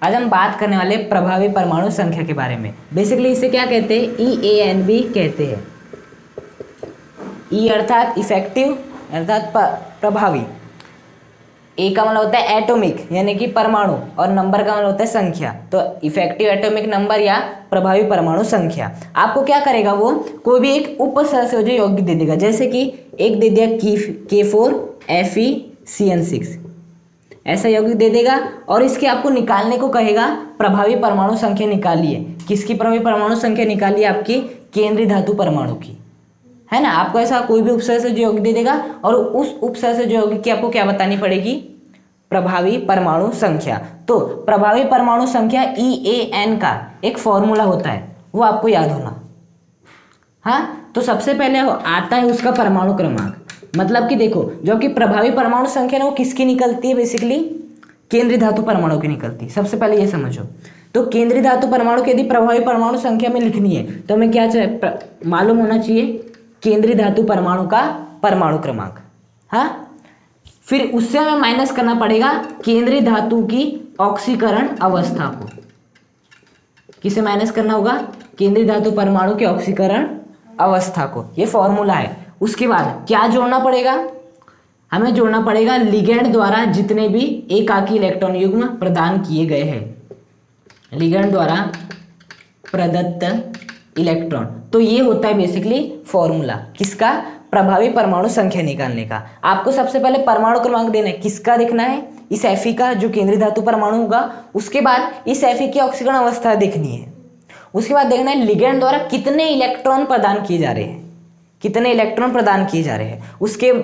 आज हम बात करने वाले प्रभावी परमाणु संख्या के बारे में। बेसिकली इसे क्या कहते हैं? EAN भी कहते हैं। ई अर्थात इफेक्टिव अर्थात प्रभावी, ए का मतलब होता है एटॉमिक यानी कि परमाणु, और नंबर का मतलब होता है संख्या। तो इफेक्टिव एटॉमिक नंबर या प्रभावी परमाणु संख्या आपको क्या करेगा, वो कोई भी एक उपसहसंयोजक यौगिक दे देगा। जैसे कि एक दे दिया K4FeCN6, ऐसा यौगिक दे देगा और इसके आपको निकालने को कहेगा प्रभावी परमाणु संख्या निकालिए। किसकी प्रभावी परमाणु संख्या निकालिए? आपकी केंद्रीय धातु परमाणु की, है ना। आपको ऐसा कोई भी उपसहसंयोजक यौगिक दे देगा और उस उपसहसंयोजक यौगिक की आपको क्या बतानी पड़ेगी? प्रभावी परमाणु संख्या। तो प्रभावी परमाणु संख्या EAN का एक फॉर्मूला होता है, वो आपको याद होना। हाँ, तो सबसे पहले आता है उसका परमाणु क्रमांक। मतलब कि देखो, जो कि प्रभावी परमाणु संख्या है वो किसकी निकलती है? बेसिकली केंद्रीय धातु परमाणु की निकलती है। सबसे पहले ये समझो। तो केंद्रीय धातु परमाणु की यदि प्रभावी परमाणु संख्या में लिखनी है तो हमें क्या मालूम होना चाहिए? केंद्रीय धातु परमाणु का परमाणु क्रमांक। हाँ, फिर उससे हमें माइनस करना पड़ेगा केंद्रीय धातु की ऑक्सीकरण अवस्था को। किसे माइनस करना होगा? केंद्रीय धातु परमाणु की ऑक्सीकरण अवस्था को। ये फॉर्मूला है। उसके बाद क्या जोड़ना पड़ेगा? हमें जोड़ना पड़ेगा लिगैंड द्वारा जितने भी एकाकी इलेक्ट्रॉन युग्म प्रदान किए गए हैं, लिगैंड द्वारा प्रदत्त इलेक्ट्रॉन। तो ये होता है बेसिकली फॉर्मूला किसका? प्रभावी परमाणु संख्या निकालने का। आपको सबसे पहले परमाणु क्रमांक देना है। किसका देखना है? इस Fe का, जो केंद्रीय धातु परमाणु होगा। उसके बाद इस Fe की ऑक्सीकरण अवस्था देखनी है। उसके बाद देखना है लिगैंड द्वारा कितने इलेक्ट्रॉन प्रदान किए जा रहे हैं, कितने इलेक्ट्रॉन प्रदान किए जा रहे हैं।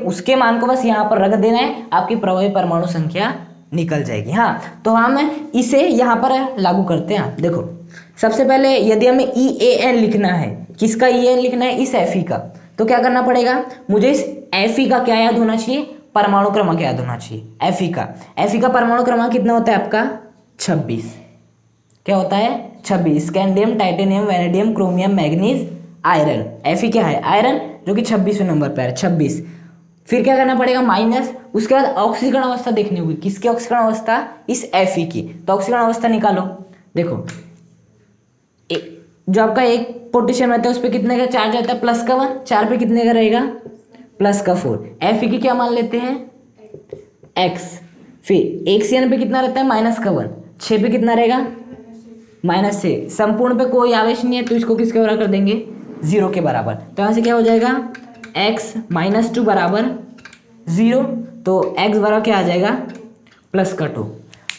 उसके मान को बस यहाँ पर रख देना है, आपकी प्रभावी परमाणु संख्या निकल जाएगी। हाँ, तो हम इसे यहाँ पर लागू करते हैं। देखो, सबसे पहले यदि हमें EAN लिखना है, किसका EAN लिखना है? इस Fe का। तो क्या करना पड़ेगा? मुझे इस Fe का क्या याद होना चाहिए? परमाणु क्रमांक याद होना चाहिए। Fe का परमाणु क्रमांक कितना होता है आपका? 26। क्या होता है? 26। Scandium, titanium, vanadium, chromium, manganese, iron. Fe क्या है? आयरन, जो कि 26वें नंबर पर है, 26। फिर क्या करना पड़ेगा? माइनस। उसके बाद ऑक्सीकरण अवस्था देखनी होगी। किसकी ऑक्सीकरण अवस्था? इस Fe की। तो ऑक्सीकरण अवस्था निकालो। देखो, जो आपका एक पोटेशियम रहता है उस पर कितने का चार्ज आता है? +1। 4 पे कितने का रहेगा? +4। Fe की क्या मान लेते हैं? x। फिर एक CN पे कितना रहता है? -1। 6 पे कितना रहेगा? -6। संपूर्ण पे कोई आवेश नहीं है तो इसको किसके बराबर कर देंगे? 0 के बराबर। तो यहाँ से क्या हो जाएगा? x - 2 बराबर 0। तो x बराबर क्या आ जाएगा? +2।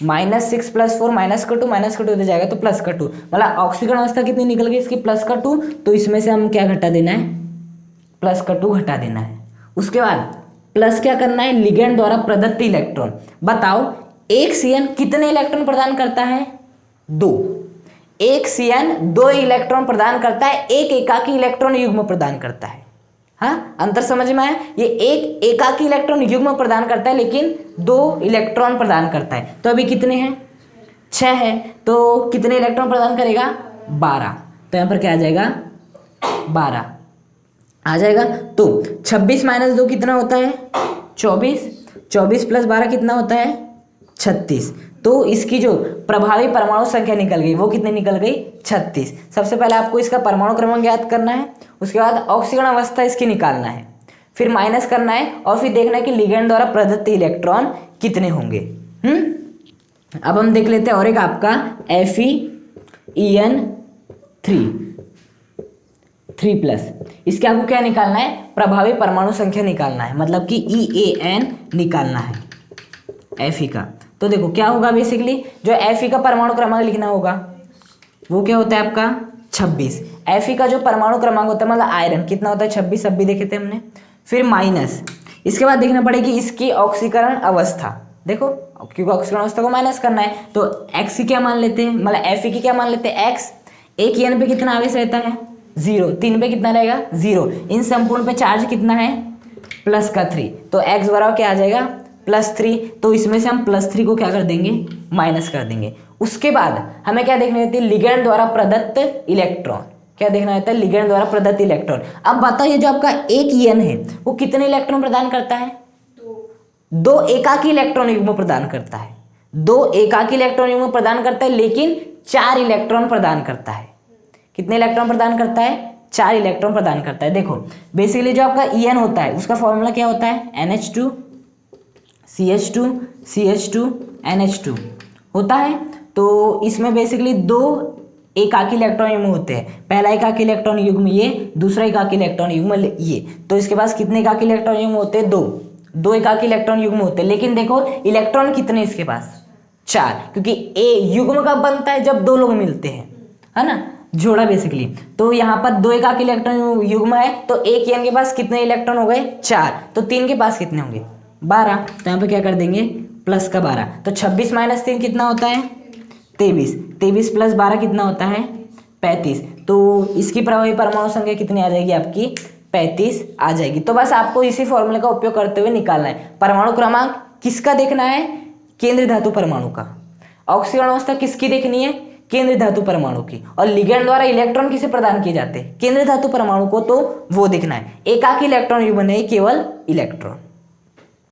-6 + 4 -2 हो जाएगा तो +2। मतलब ऑक्सीकरण अवस्था कितनी निकल गई इसकी? +2। तो इसमें से हम क्या घटा देना है? +2 घटा देना है। उसके बाद प्लस क्या करना है? लिगैंड द्वारा प्रदत्त इलेक्ट्रॉन। बताओ, एक CN कितने इलेक्ट्रॉन प्रदान करता है? 2। एक CN 2 इलेक्ट्रॉन प्रदान करता है, एक एकाकी इलेक्ट्रॉन युग्म प्रदान करता है। हाँ, अंतर समझ में आया? ये एक एकाकी इलेक्ट्रॉन युग्म प्रदान करता है लेकिन 2 इलेक्ट्रॉन प्रदान करता है। तो अभी कितने हैं? 6 है। तो कितने इलेक्ट्रॉन प्रदान करेगा? 12। तो यहाँ पर क्या आ जाएगा? 12 आ जाएगा। तो 26 - 2 कितना होता है? 24। 24 + 12 कितना होता है? 36। तो इसकी जो प्रभावी परमाणु संख्या निकल गई वो कितनी निकल गई? 36। सबसे पहले आपको इसका परमाणु क्रमांक याद करना है। उसके बाद ऑक्सीकरण अवस्था इसकी निकालना है, फिर माइनस करना है और फिर देखना है कि लिगैंड द्वारा प्रदत्त इलेक्ट्रॉन कितने होंगे। अब हम देख लेते हैं और एक आपका FeEN3+। इसके आपको क्या निकालना है? प्रभावी परमाणु संख्या निकालना है, मतलब कि EAN निकालना है Fe का। तो देखो क्या होगा, बेसिकली जो Fe का परमाणु क्रमांक लिखना होगा वो क्या होता है आपका? 26। Fe का जो परमाणु क्रमांक होता है मतलब आयरन कितना होता है? 26। अब भी देखे थे हमने। फिर माइनस, इसके बाद देखना पड़ेगी इसकी ऑक्सीकरण अवस्था। देखो, क्योंकि ऑक्सीकरण अवस्था को माइनस करना है तो x की क्या मान लेते हैं? मतलब Fe की क्या मान लेते हैं? x। एक EN पे कितना आवेश रहता है? 0। 3 पे कितना रहेगा? 0। इन संपूर्ण पे चार्ज कितना है? +3। तो x बराबर क्या आ जाएगा? +3। तो इसमें से हम +3 को क्या कर देंगे? माइनस कर देंगे। उसके बाद हमें क्या देखनी होती है? लिगैंड द्वारा प्रदत्त इलेक्ट्रॉन। क्या देखना होता है? लिगैंड द्वारा प्रदत्त इलेक्ट्रॉन। अब बताइए, जो आपका एक EN है वो कितने इलेक्ट्रॉन प्रदान करता है? 2 एकाकी इलेक्ट्रॉन युग्म प्रदान करता है। 2 एकाकी इलेक्ट्रॉन युग्म प्रदान करता है लेकिन 4 इलेक्ट्रॉन प्रदान करता है। कितने इलेक्ट्रॉन प्रदान करता है? 4 इलेक्ट्रॉन प्रदान करता है। देखो बेसिकली जो आपका En होता है उसका फॉर्मूला क्या होता है? NH2 CH2 CH2 NH2 होता है। तो इसमें बेसिकली 2 एकाकी इलेक्ट्रॉन युग्म होते हैं। पहला एकाकी इलेक्ट्रॉन युग्म ये, दूसरा एकाकी इलेक्ट्रॉन युग्म ये। तो इसके पास कितने एकाकी इलेक्ट्रॉन युग्म होते हैं? 2 एकाकी इलेक्ट्रॉन युग्म होते हैं। लेकिन देखो इलेक्ट्रॉन कितने इसके पास? 4, क्योंकि ए युग्म कब बनता है? जब 2 लोग मिलते हैं, है ना, जोड़ा बेसिकली। तो यहाँ पर 2 एकाकी इलेक्ट्रॉन युग्म है तो एक एन के पास कितने इलेक्ट्रॉन हो गए? 4। तो 3 के पास कितने होंगे? 12। तो यहाँ पे क्या कर देंगे? प्लस का 12। तो 26 माइनस 3 कितना होता है? 23। 23 प्लस 12 कितना होता है? 35। तो इसकी प्रभावी परमाणु संख्या कितनी आ जाएगी आपकी? 35 आ जाएगी। तो बस आपको इसी फॉर्मूले का उपयोग करते हुए निकालना है। परमाणु क्रमांक किसका देखना है? केंद्रीय धातु परमाणु का। ऑक्सीकरण अवस्था किसकी देखनी है? केंद्रीय धातु परमाणु की। और लिगैंड द्वारा इलेक्ट्रॉन किसे प्रदान किए जाते हैं? केंद्रीय धातु परमाणु को। तो वो देखना है। एकाकी इलेक्ट्रॉन युग्म नहीं, केवल इलेक्ट्रॉन।